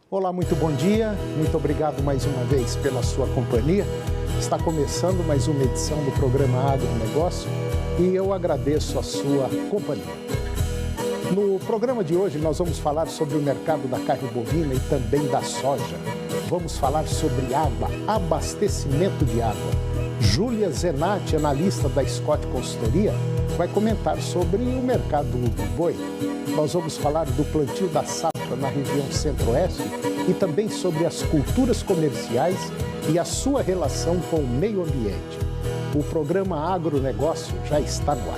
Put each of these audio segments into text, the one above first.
Olá, muito bom dia, muito obrigado mais uma vez pela sua companhia. Está começando mais uma edição do programa Agronegócio e eu agradeço a sua companhia. No programa de hoje nós vamos falar sobre o mercado da carne bovina e também da soja. Vamos falar sobre água, abastecimento de água. Júlia Zenatti, analista da Scott Consultoria, vai comentar sobre o mercado do boi. Nós vamos falar do plantio da safra na região centro-oeste e também sobre as culturas comerciais e a sua relação com o meio ambiente. O programa Agronegócio já está no ar.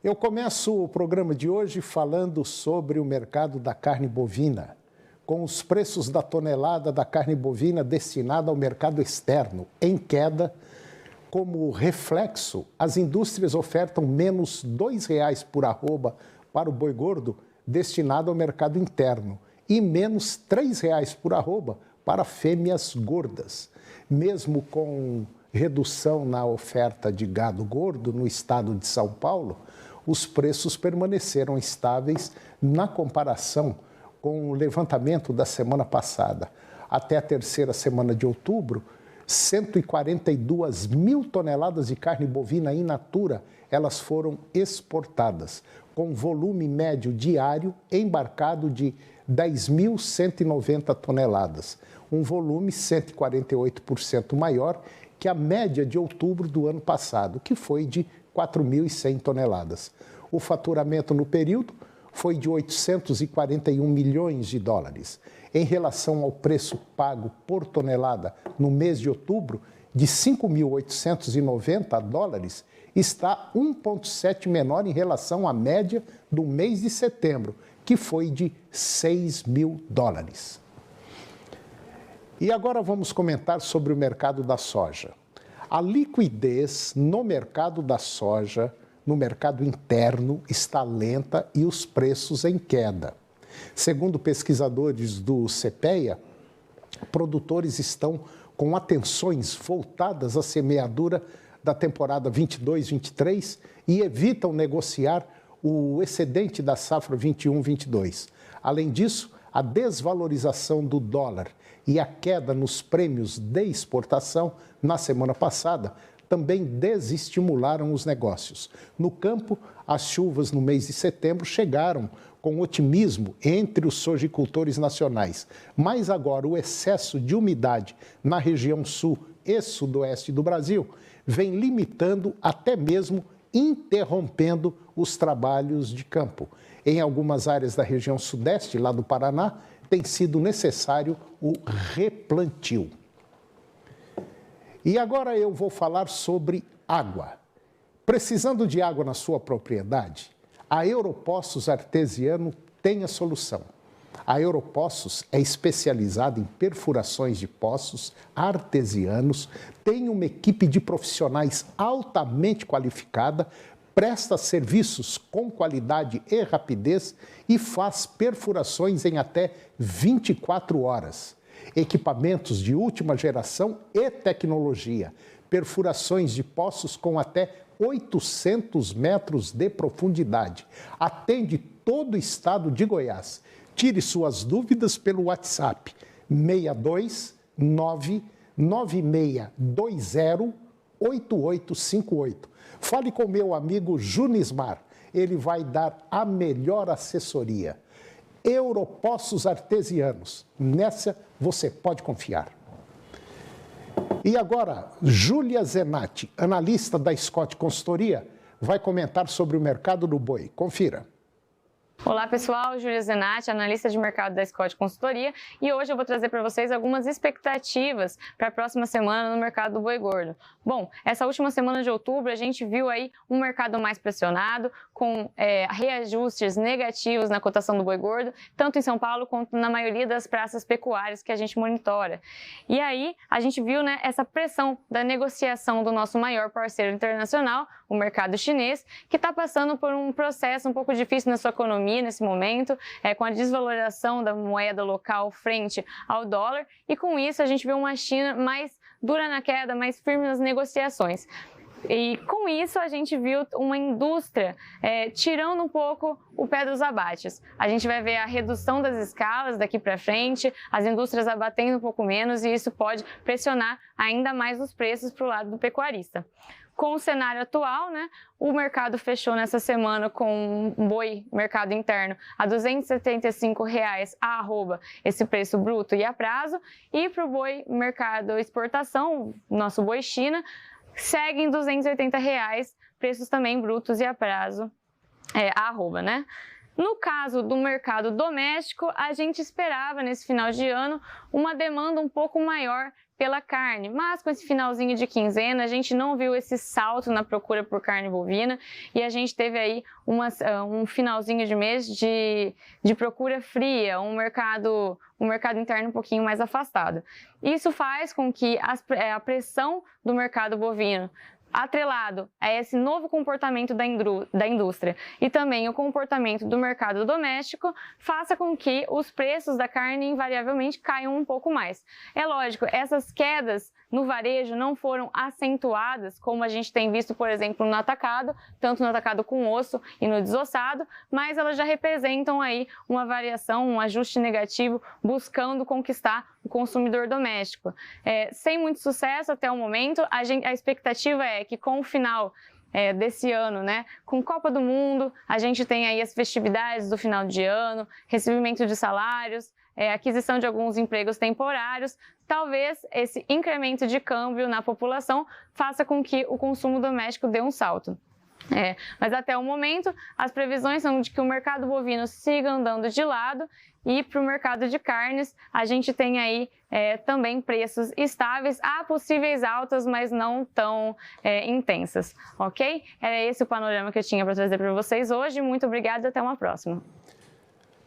Eu começo o programa de hoje falando sobre o mercado da carne bovina, com os preços da tonelada da carne bovina destinada ao mercado externo em queda. Como reflexo, as indústrias ofertam menos R$ 2,00 por arroba para o boi gordo destinado ao mercado interno e menos R$ 3,00 por arroba para fêmeas gordas. Mesmo com redução na oferta de gado gordo no estado de São Paulo, os preços permaneceram estáveis na comparação com o levantamento da semana passada. Até a terceira semana de outubro, 142 mil toneladas de carne bovina in natura, elas foram exportadas, com volume médio diário embarcado de 10.190 toneladas, um volume 148% maior que a média de outubro do ano passado, que foi de 4.100 toneladas. O faturamento no período foi de 841 milhões de dólares. Em relação ao preço pago por tonelada no mês de outubro, de 5.890 dólares, está 1,7 menor em relação à média do mês de setembro, que foi de 6.000 dólares. E agora vamos comentar sobre o mercado da soja. A liquidez no mercado da soja, no mercado interno, está lenta e os preços em queda. Segundo pesquisadores do CPEA, produtores estão com atenções voltadas à semeadura da temporada 22-23 e evitam negociar o excedente da safra 21-22. Além disso, a desvalorização do dólar e a queda nos prêmios de exportação na semana passada também desestimularam os negócios. No campo, as chuvas no mês de setembro chegaram com otimismo entre os sojicultores nacionais, mas agora o excesso de umidade na região sul e sudoeste do Brasil vem limitando, até mesmo interrompendo os trabalhos de campo. Em algumas áreas da região sudeste, lá do Paraná, tem sido necessário o replantio. E agora eu vou falar sobre água. Precisando de água na sua propriedade, a Europoços Artesiano tem a solução. A Europoços é especializada em perfurações de poços artesianos, tem uma equipe de profissionais altamente qualificada, presta serviços com qualidade e rapidez e faz perfurações em até 24 horas. Equipamentos de última geração e tecnologia, perfurações de poços com até 800 metros de profundidade. Atende todo o estado de Goiás. Tire suas dúvidas pelo WhatsApp 62996208858. Fale com meu amigo Junismar, ele vai dar a melhor assessoria. Europoços Artesianos, nessa você pode confiar. E agora, Júlia Zenatti, analista da Scott Consultoria, vai comentar sobre o mercado do boi. Confira. Olá pessoal, Júlia Zenatti, analista de mercado da Scott Consultoria, e hoje eu vou trazer para vocês algumas expectativas para a próxima semana no mercado do boi gordo. Bom, essa última semana de outubro a gente viu aí um mercado mais pressionado, com reajustes negativos na cotação do boi gordo, tanto em São Paulo quanto na maioria das praças pecuárias que a gente monitora. E aí a gente viu, né, essa pressão da negociação do nosso maior parceiro internacional, o mercado chinês, que está passando por um processo um pouco difícil na sua economia nesse momento, com a desvalorização da moeda local frente ao dólar, e com isso a gente vê uma China mais dura na queda, mas firme nas negociações. E com isso a gente viu uma indústria tirando um pouco o pé dos abates. A gente vai ver a redução das escalas daqui para frente, as indústrias abatendo um pouco menos e isso pode pressionar ainda mais os preços para o lado do pecuarista. Com o cenário atual, né, o mercado fechou nessa semana com um boi mercado interno a R$ 275 a arroba, esse preço bruto e a prazo, e para o boi mercado exportação, nosso boi China, segue em R$ 280, preços também brutos e a prazo, a arroba, né? No caso do mercado doméstico, a gente esperava nesse final de ano uma demanda um pouco maior pela carne, mas com esse finalzinho de quinzena a gente não viu esse salto na procura por carne bovina e a gente teve aí um finalzinho de mês de procura fria, um mercado interno um pouquinho mais afastado. Isso faz com que a pressão do mercado bovino, atrelado a esse novo comportamento da indústria e também o comportamento do mercado doméstico, faça com que os preços da carne invariavelmente caiam um pouco mais. É lógico, essas quedas no varejo não foram acentuadas, como a gente tem visto, por exemplo, no atacado, tanto no atacado com osso e no desossado, mas elas já representam aí uma variação, um ajuste negativo, buscando conquistar o consumidor doméstico. Sem muito sucesso até o momento, a expectativa é que com o final desse ano, né, com Copa do Mundo, a gente tem aí as festividades do final de ano, recebimento de salários, aquisição de alguns empregos temporários, talvez esse incremento de câmbio na população faça com que o consumo doméstico dê um salto. Mas até o momento, as previsões são de que o mercado bovino siga andando de lado e para o mercado de carnes a gente tem aí também preços estáveis, há possíveis altas, mas não tão intensas, ok? Era esse o panorama que eu tinha para trazer para vocês hoje. Muito obrigada e até uma próxima.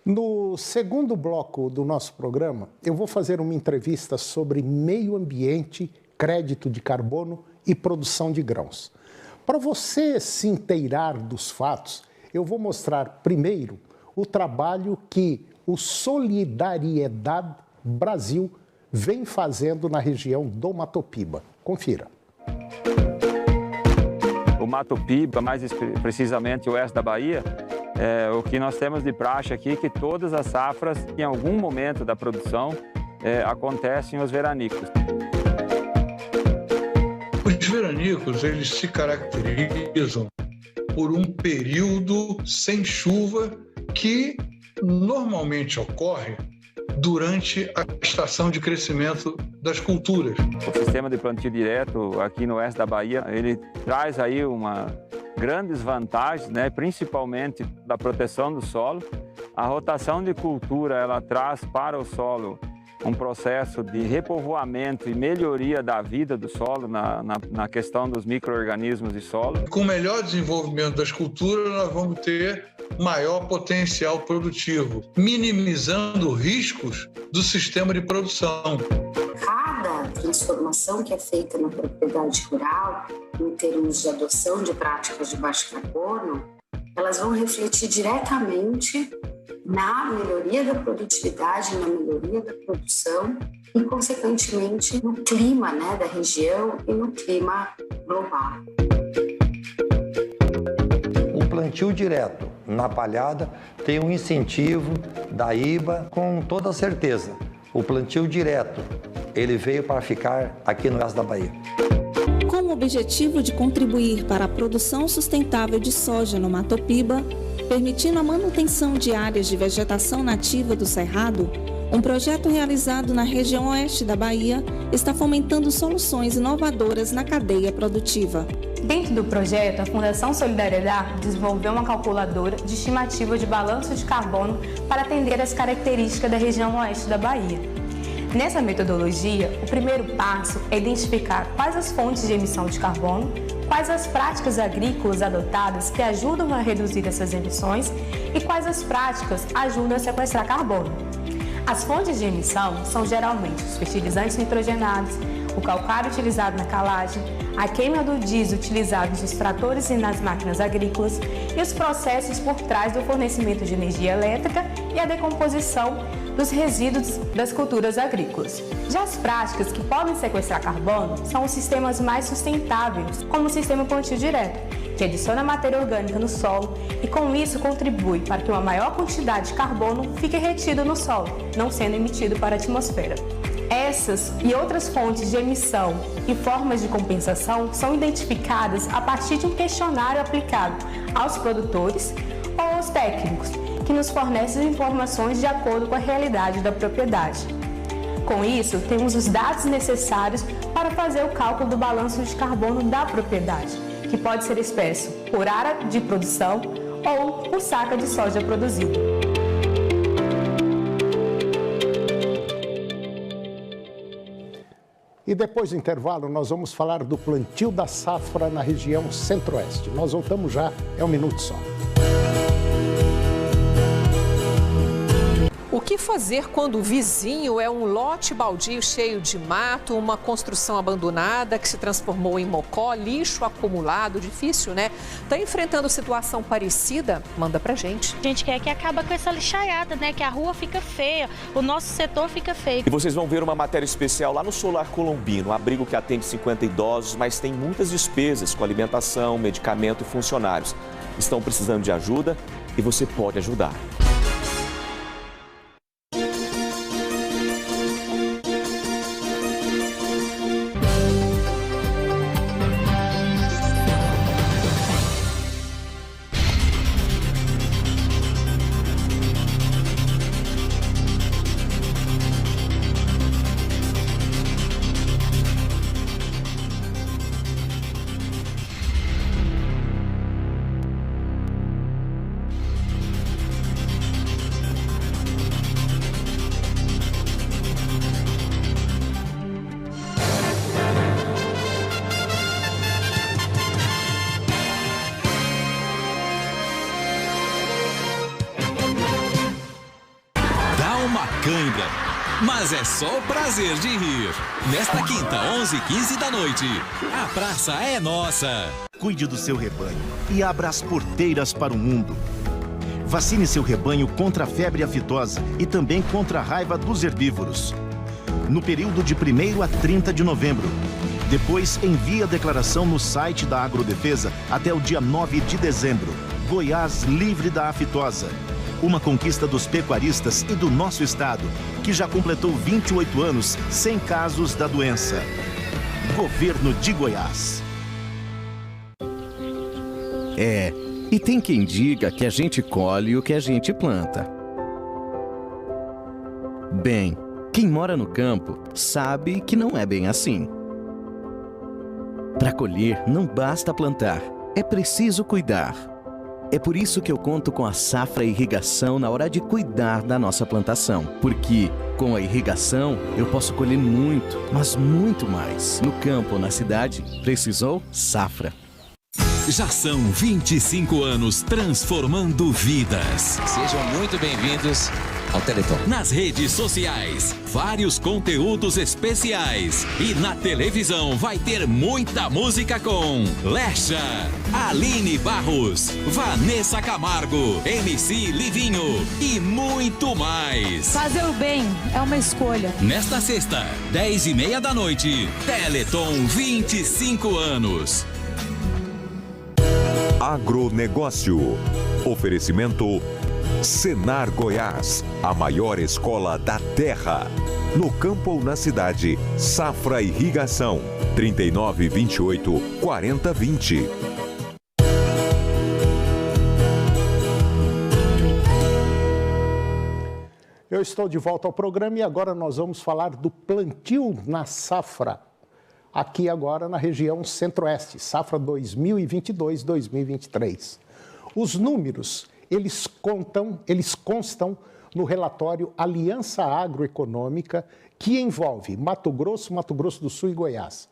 No segundo bloco do nosso programa, eu vou fazer uma entrevista sobre meio ambiente, crédito de carbono e produção de grãos. Para você se inteirar dos fatos, eu vou mostrar primeiro o trabalho que o Solidariedade Brasil vem fazendo na região do Mato Piba. Confira. O Mato Piba, mais precisamente o oeste da Bahia, o que nós temos de praxe aqui é que todas as safras, em algum momento da produção, acontecem os veranicos. Os veranicos, eles se caracterizam por um período sem chuva que normalmente ocorre durante a estação de crescimento das culturas. O sistema de plantio direto aqui no oeste da Bahia, ele traz aí grandes vantagens, né, principalmente da proteção do solo. A rotação de cultura, ela traz para o solo um processo de repovoamento e melhoria da vida do solo na questão dos micro-organismos de solo. Com o melhor desenvolvimento das culturas, nós vamos ter maior potencial produtivo, minimizando riscos do sistema de produção. Cada transformação que é feita na propriedade rural, em termos de adoção de práticas de baixo carbono, elas vão refletir diretamente na melhoria da produtividade, na melhoria da produção e, consequentemente, no clima, né, da região e no clima global. O plantio direto na palhada tem um incentivo da IBA com toda certeza. O plantio direto, ele veio para ficar aqui no oeste da Bahia. Com o objetivo de contribuir para a produção sustentável de soja no Mato Piba, permitindo a manutenção de áreas de vegetação nativa do Cerrado, um projeto realizado na região oeste da Bahia está fomentando soluções inovadoras na cadeia produtiva. Dentro do projeto, a Fundação Solidariedade desenvolveu uma calculadora de estimativa de balanço de carbono para atender às características da região oeste da Bahia. Nessa metodologia, o primeiro passo é identificar quais as fontes de emissão de carbono, quais as práticas agrícolas adotadas que ajudam a reduzir essas emissões e quais as práticas ajudam a sequestrar carbono. As fontes de emissão são geralmente os fertilizantes nitrogenados, o calcário utilizado na calagem, a queima do diesel utilizado nos tratores e nas máquinas agrícolas e os processos por trás do fornecimento de energia elétrica e a decomposição dos resíduos das culturas agrícolas. Já as práticas que podem sequestrar carbono são os sistemas mais sustentáveis, como o sistema plantio direto, que adiciona matéria orgânica no solo e com isso contribui para que uma maior quantidade de carbono fique retido no solo, não sendo emitido para a atmosfera. Essas e outras fontes de emissão e formas de compensação são identificadas a partir de um questionário aplicado aos produtores ou aos técnicos, que nos fornecem informações de acordo com a realidade da propriedade. Com isso, temos os dados necessários para fazer o cálculo do balanço de carbono da propriedade, que pode ser expresso por área de produção ou por saca de soja produzida. E depois do intervalo, nós vamos falar do plantio da safra na região centro-oeste. Nós voltamos já, é um minuto só. O que fazer quando o vizinho é um lote baldio cheio de mato, uma construção abandonada que se transformou em mocó, lixo acumulado? Difícil, né? Tá enfrentando situação parecida? Manda pra gente. A gente quer que acabe com essa lixaiada, né? Que a rua fica feia, o nosso setor fica feio. E vocês vão ver uma matéria especial lá no Solar Colombino, um abrigo que atende 50 idosos, mas tem muitas despesas com alimentação, medicamento e funcionários. Estão precisando de ajuda e você pode ajudar. Mas é só o prazer de rir. Nesta quinta, 11h15 da noite, a praça é nossa. Cuide do seu rebanho e abra as porteiras para o mundo. Vacine seu rebanho contra a febre aftosa e também contra a raiva dos herbívoros. No período de 1º a 30 de novembro. Depois, envie a declaração no site da Agrodefesa até o dia 9 de dezembro. Goiás livre da aftosa. Uma conquista dos pecuaristas e do nosso estado, que já completou 28 anos sem casos da doença. Governo de Goiás. E tem quem diga que a gente colhe o que a gente planta. Bem, quem mora no campo sabe que não é bem assim. Para colher, não basta plantar, é preciso cuidar. É por isso que eu conto com a Safra Irrigação na hora de cuidar da nossa plantação. Porque com a irrigação eu posso colher muito, mas muito mais. No campo ou na cidade, precisou Safra. Já são 25 anos transformando vidas. Sejam muito bem-vindos ao Teleton. Nas redes sociais, vários conteúdos especiais. E na televisão vai ter muita música com Lecha, Aline Barros, Vanessa Camargo, MC Livinho e muito mais. Fazer o bem é uma escolha. Nesta sexta, 10h30 da noite, Teleton 25 anos. Agronegócio. Oferecimento Senar Goiás, a maior escola da terra. No campo ou na cidade, Safra Irrigação, 3928-4020. Eu estou de volta ao programa e agora nós vamos falar do plantio na safra. Aqui agora na região centro-oeste, safra 2022-2023. Os números, eles constam no relatório Aliança Agroeconômica, que envolve Mato Grosso do Sul e Goiás.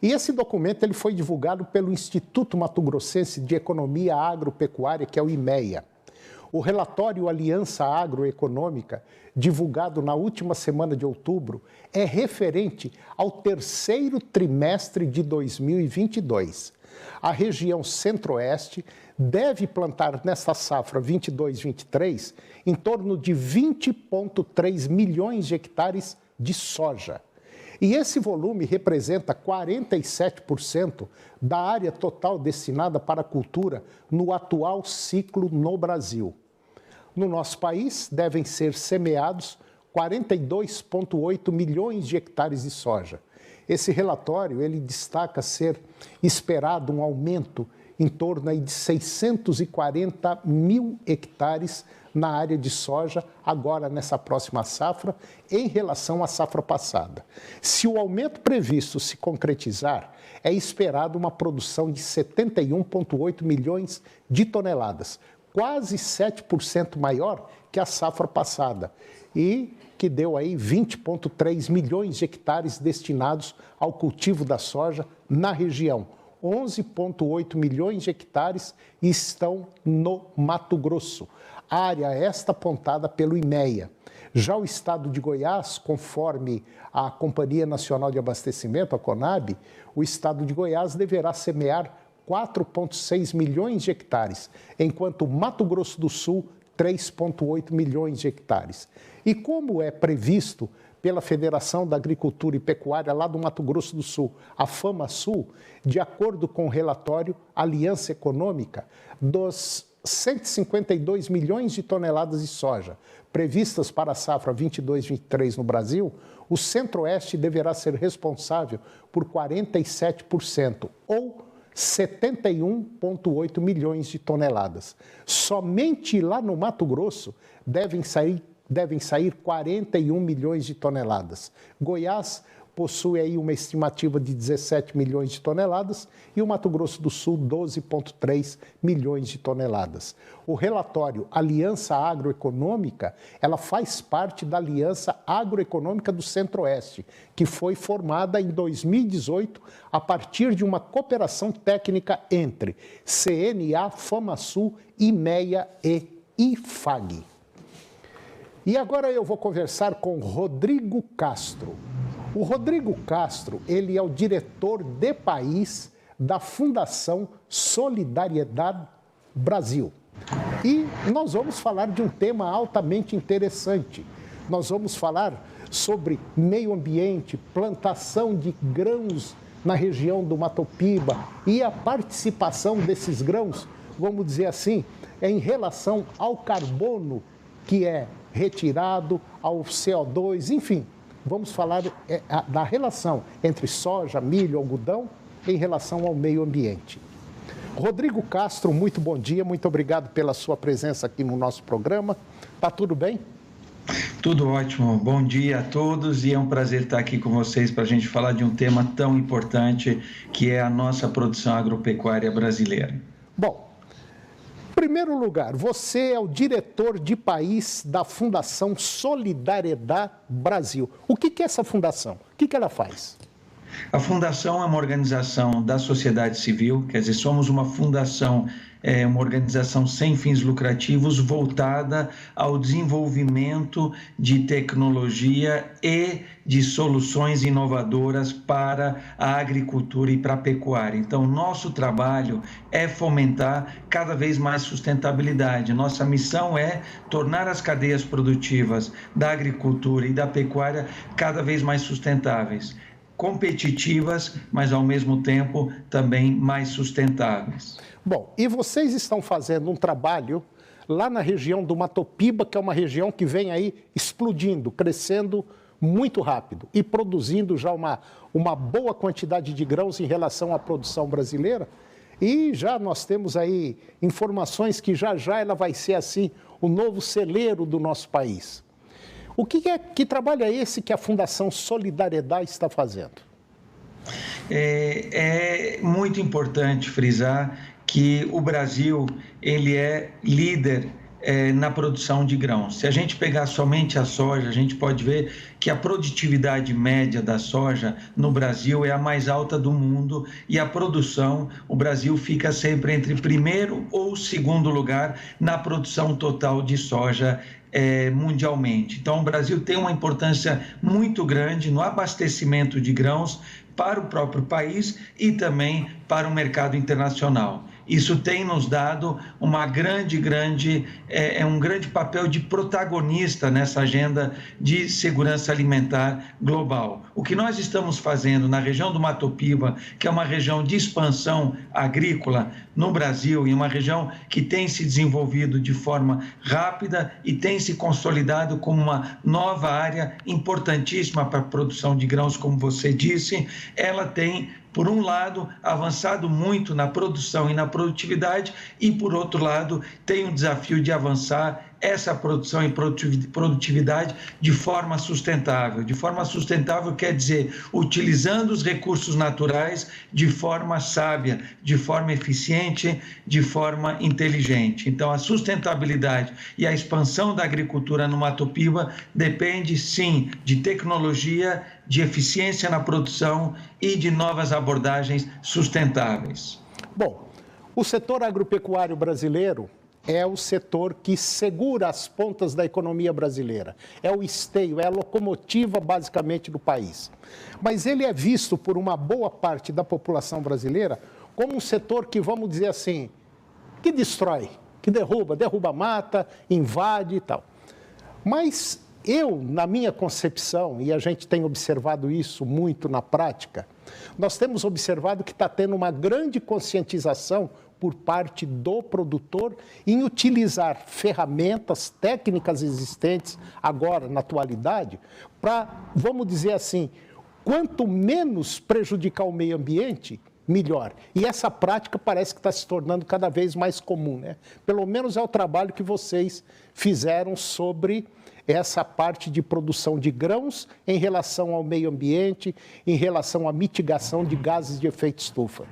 E esse documento ele foi divulgado pelo Instituto Mato Grossense de Economia Agropecuária, que é o IMEA. O relatório Aliança Agroeconômica, divulgado na última semana de outubro, é referente ao terceiro trimestre de 2022. A região centro-oeste deve plantar nesta safra 22-23 em torno de 20,3 milhões de hectares de soja. E esse volume representa 47% da área total destinada para a cultura no atual ciclo no Brasil. No nosso país, devem ser semeados 42,8 milhões de hectares de soja. Esse relatório ele destaca ser esperado um aumento em torno aí de 640 mil hectares na área de soja, agora nessa próxima safra, em relação à safra passada. Se o aumento previsto se concretizar, é esperado uma produção de 71,8 milhões de toneladas, quase 7% maior que a safra passada, e que deu aí 20,3 milhões de hectares destinados ao cultivo da soja na região. 11,8 milhões de hectares estão no Mato Grosso, área esta apontada pelo IMEA. Já o estado de Goiás, conforme a Companhia Nacional de Abastecimento, a CONAB, o estado de Goiás deverá semear 4,6 milhões de hectares, enquanto Mato Grosso do Sul, 3,8 milhões de hectares. E como é previsto pela Federação da Agricultura e Pecuária lá do Mato Grosso do Sul, a FamaSul, de acordo com o relatório Aliança Econômica, dos 152 milhões de toneladas de soja previstas para a safra 22-23 no Brasil, o Centro-Oeste deverá ser responsável por 47%, ou 71,8 milhões de toneladas. Somente lá no Mato Grosso devem sair 41 milhões de toneladas. Goiás possui aí uma estimativa de 17 milhões de toneladas e o Mato Grosso do Sul 12,3 milhões de toneladas. O relatório Aliança Agroeconômica, ela faz parte da Aliança Agroeconômica do Centro-Oeste, que foi formada em 2018 a partir de uma cooperação técnica entre CNA, FamaSul, IMEA e IFAG. E agora eu vou conversar com Rodrigo Castro. O Rodrigo Castro, ele é o diretor de país da Fundação Solidariedade Brasil. E nós vamos falar de um tema altamente interessante. Nós vamos falar sobre meio ambiente, plantação de grãos na região do Mato Piba e a participação desses grãos, vamos dizer assim, em relação ao carbono que é retirado, ao CO2, enfim. Vamos falar da relação entre soja, milho, algodão em relação ao meio ambiente. Rodrigo Castro, muito bom dia, muito obrigado pela sua presença aqui no nosso programa. Tá tudo bem? Tudo ótimo, bom dia a todos e é um prazer estar aqui com vocês para a gente falar de um tema tão importante que é a nossa produção agropecuária brasileira. Bom, em primeiro lugar, você é o diretor de país da Fundação Solidariedade Brasil. O que é essa fundação? O que ela faz? A fundação é uma organização da sociedade civil, quer dizer, somos uma fundação, uma organização sem fins lucrativos voltada ao desenvolvimento de tecnologia e de soluções inovadoras para a agricultura e para a pecuária. Então, nosso trabalho é fomentar cada vez mais sustentabilidade. Nossa missão é tornar as cadeias produtivas da agricultura e da pecuária cada vez mais sustentáveis, competitivas, mas ao mesmo tempo também mais sustentáveis. Bom, e vocês estão fazendo um trabalho lá na região do Mato Piba, que é uma região que vem aí explodindo, crescendo muito rápido e produzindo já uma boa quantidade de grãos em relação à produção brasileira. E já nós temos aí informações que já ela vai ser assim o novo celeiro do nosso país. Que trabalho é esse que a Fundação Solidariedade está fazendo? É muito importante frisar que o Brasil ele é líder na produção de grãos. Se a gente pegar somente a soja, a gente pode ver que a produtividade média da soja no Brasil é a mais alta do mundo e a produção, o Brasil fica sempre entre primeiro ou segundo lugar na produção total de soja mundialmente. Então, o Brasil tem uma importância muito grande no abastecimento de grãos para o próprio país e também para o mercado internacional. isso tem nos dado um grande papel de protagonista nessa agenda de segurança alimentar global. O que nós estamos fazendo na região do Mato Piba, que é uma região de expansão agrícola no Brasil e uma região que tem se desenvolvido de forma rápida e tem se consolidado como uma nova área importantíssima para a produção de grãos, como você disse, ela tem, por um lado, avançado muito na produção e na produtividade e, por outro lado, tem o desafio de avançar essa produção e produtividade de forma sustentável. De forma sustentável quer dizer utilizando os recursos naturais de forma sábia, de forma eficiente, de forma inteligente. Então, a sustentabilidade e a expansão da agricultura no Mato Piba depende, sim, de tecnologia, de eficiência na produção e de novas abordagens sustentáveis. Bom, o setor agropecuário brasileiro é o setor que segura as pontas da economia brasileira. É o esteio, é a locomotiva, basicamente, do país. Mas ele é visto por uma boa parte da população brasileira como um setor que, vamos dizer assim, que destrói, que derruba mata, invade e tal. Mas eu, na minha concepção, e a gente tem observado isso muito na prática, nós temos observado que está tendo uma grande conscientização por parte do produtor em utilizar ferramentas, técnicas existentes agora, na atualidade, para, vamos dizer assim, quanto menos prejudicar o meio ambiente, melhor. E essa prática parece que está se tornando cada vez mais comum, né? Pelo menos é o trabalho que vocês fizeram sobre essa parte de produção de grãos em relação ao meio ambiente, em relação à mitigação de gases de efeito estufa.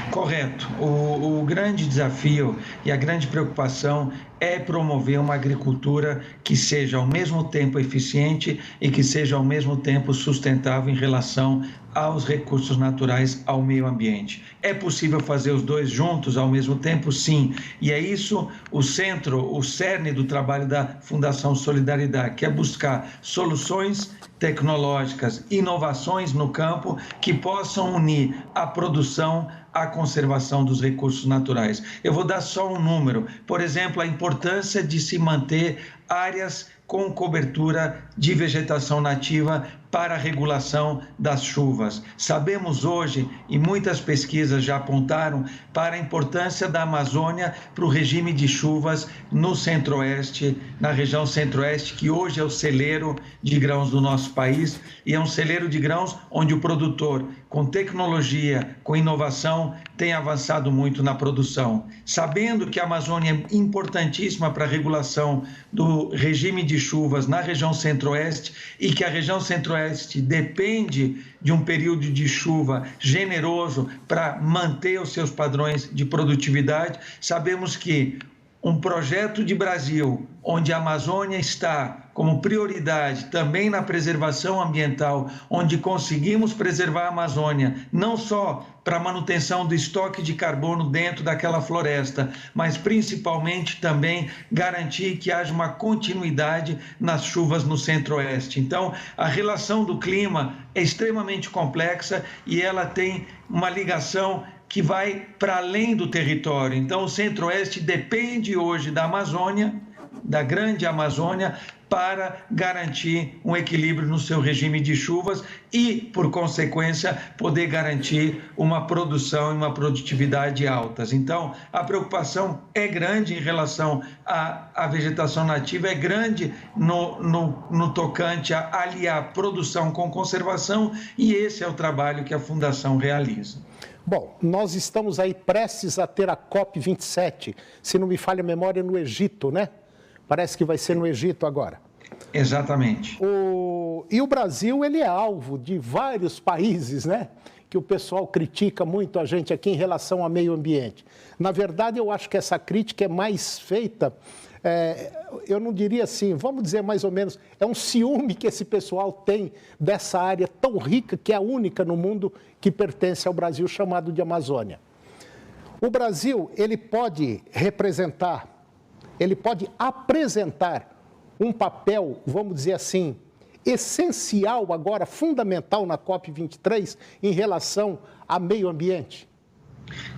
Correto. O grande desafio e a grande preocupação é promover uma agricultura que seja ao mesmo tempo eficiente e que seja ao mesmo tempo sustentável em relação aos recursos naturais, ao meio ambiente. É possível fazer os dois juntos ao mesmo tempo? Sim. E é isso o cerne do trabalho da Fundação Solidariedade, que é buscar soluções tecnológicas, inovações no campo que possam unir a produção à conservação dos recursos naturais. Eu vou dar só um número. Por exemplo, a importância de se manter áreas com cobertura de vegetação nativa para a regulação das chuvas. Sabemos hoje, e muitas pesquisas já apontaram, para a importância da Amazônia para o regime de chuvas no Centro-Oeste, na região Centro-Oeste, que hoje é o celeiro de grãos do nosso país, e é um celeiro de grãos onde o produtor, com tecnologia, com inovação, tem avançado muito na produção. Sabendo que a Amazônia é importantíssima para a regulação do regime de chuvas na região Centro-Oeste e que a região Centro-Oeste depende de um período de chuva generoso para manter os seus padrões de produtividade, sabemos que um projeto de Brasil, onde a Amazônia está como prioridade também na preservação ambiental, onde conseguimos preservar a Amazônia, não só para a manutenção do estoque de carbono dentro daquela floresta, mas principalmente também garantir que haja uma continuidade nas chuvas no Centro-Oeste. Então, a relação do clima é extremamente complexa e ela tem uma ligação que vai para além do território. Então, o Centro-Oeste depende hoje da Amazônia, da grande Amazônia, para garantir um equilíbrio no seu regime de chuvas e, por consequência, poder garantir uma produção e uma produtividade altas. Então, a preocupação é grande em relação à vegetação nativa, é grande no tocante a aliar produção com conservação, e esse é o trabalho que a Fundação realiza. Bom, nós estamos aí prestes a ter a COP27, se não me falha a memória, no Egito, né? Parece que vai ser no Egito agora. Exatamente. E o Brasil, ele é alvo de vários países, né? Que o pessoal critica muito a gente aqui em relação ao meio ambiente. Na verdade, eu acho que essa crítica é mais feita, eu não diria assim, vamos dizer mais ou menos, é um ciúme que esse pessoal tem dessa área tão rica, que é a única no mundo que pertence ao Brasil, chamado de Amazônia. O Brasil, ele pode representar, ele pode apresentar um papel, vamos dizer assim, essencial agora, fundamental na COP23 em relação ao meio ambiente?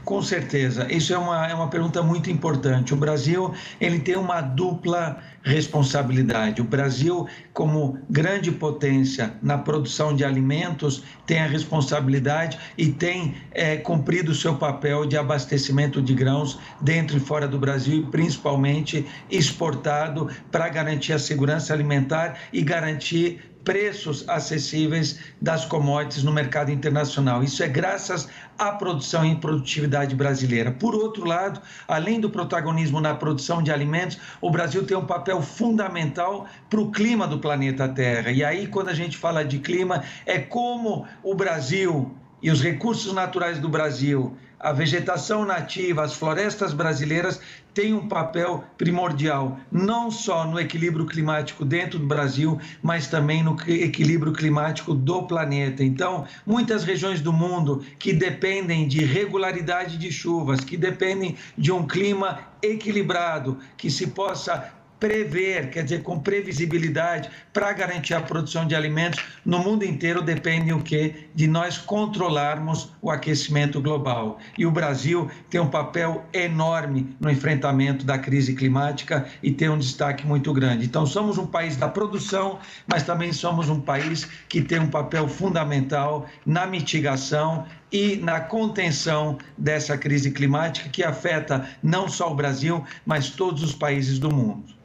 Com certeza, isso é uma pergunta muito importante. O Brasil, ele tem uma dupla responsabilidade. O Brasil, como grande potência na produção de alimentos, tem a responsabilidade e tem cumprido o seu papel de abastecimento de grãos dentro e fora do Brasil, e principalmente exportado para garantir a segurança alimentar e garantir preços acessíveis das commodities no mercado internacional. Isso é graças à produção e produtividade brasileira. Por outro lado, além do protagonismo na produção de alimentos, o Brasil tem um papel fundamental para o clima do planeta Terra. E aí, quando a gente fala de clima, é como o Brasil e os recursos naturais do Brasil, a vegetação nativa, as florestas brasileiras têm um papel primordial, não só no equilíbrio climático dentro do Brasil, mas também no equilíbrio climático do planeta. Então, muitas regiões do mundo que dependem de regularidade de chuvas, que dependem de um clima equilibrado, que se possa prever, quer dizer, com previsibilidade, para garantir a produção de alimentos no mundo inteiro, depende o quê? De nós controlarmos o aquecimento global. E o Brasil tem um papel enorme no enfrentamento da crise climática e tem um destaque muito grande. Então, somos um país da produção, mas também somos um país que tem um papel fundamental na mitigação e na contenção dessa crise climática que afeta não só o Brasil, mas todos os países do mundo.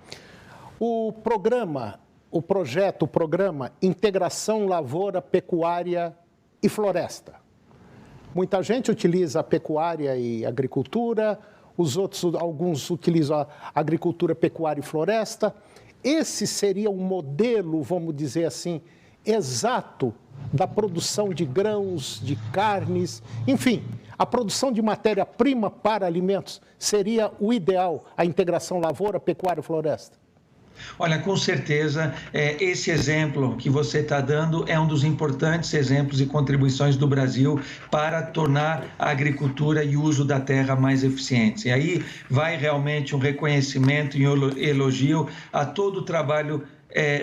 O programa Integração Lavoura, Pecuária e Floresta. Muita gente utiliza a pecuária e agricultura, alguns utilizam a agricultura, pecuária e floresta. Esse seria um modelo, vamos dizer assim, exato da produção de grãos, de carnes, enfim, a produção de matéria-prima para alimentos seria o ideal, a integração lavoura, pecuária e floresta? Olha, com certeza, esse exemplo que você está dando é um dos importantes exemplos e contribuições do Brasil para tornar a agricultura e o uso da terra mais eficientes. E aí vai realmente um reconhecimento e um elogio a todo o trabalho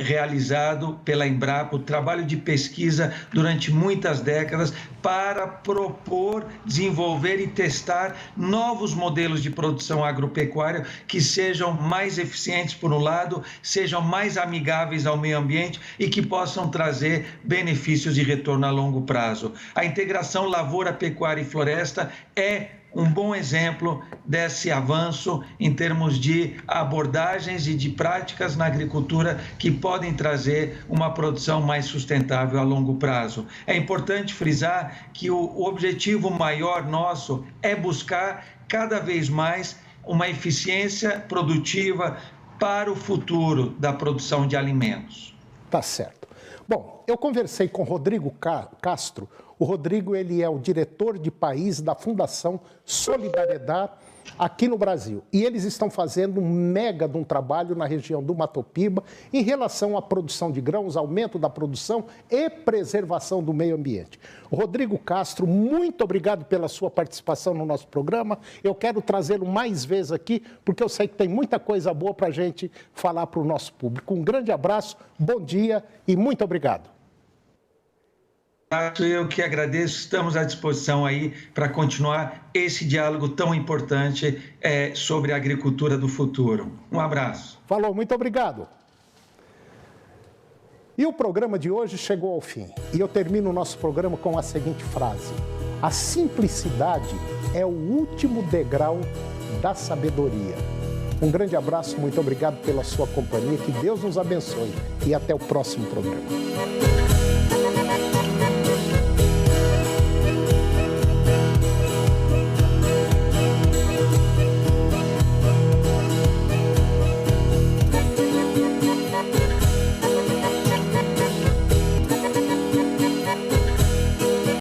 realizado pela Embrapa, o trabalho de pesquisa durante muitas décadas para propor, desenvolver e testar novos modelos de produção agropecuária que sejam mais eficientes por um lado, sejam mais amigáveis ao meio ambiente e que possam trazer benefícios de retorno a longo prazo. A integração lavoura, pecuária e floresta é um bom exemplo desse avanço em termos de abordagens e de práticas na agricultura que podem trazer uma produção mais sustentável a longo prazo. É importante frisar que o objetivo maior nosso é buscar cada vez mais uma eficiência produtiva para o futuro da produção de alimentos. Tá certo. Bom, eu conversei com Rodrigo Castro. O Rodrigo, ele é o diretor de país da Fundação Solidariedade aqui no Brasil. E eles estão fazendo um mega de um trabalho na região do Mato Piba em relação à produção de grãos, aumento da produção e preservação do meio ambiente. Rodrigo Castro, muito obrigado pela sua participação no nosso programa. Eu quero trazê-lo mais vezes aqui, porque eu sei que tem muita coisa boa para a gente falar para o nosso público. Um grande abraço, bom dia e muito obrigado. Eu que agradeço, estamos à disposição aí para continuar esse diálogo tão importante sobre a agricultura do futuro. Um abraço. Falou, muito obrigado. E o programa de hoje chegou ao fim. E eu termino o nosso programa com a seguinte frase: a simplicidade é o último degrau da sabedoria. Um grande abraço, muito obrigado pela sua companhia, que Deus nos abençoe e até o próximo programa.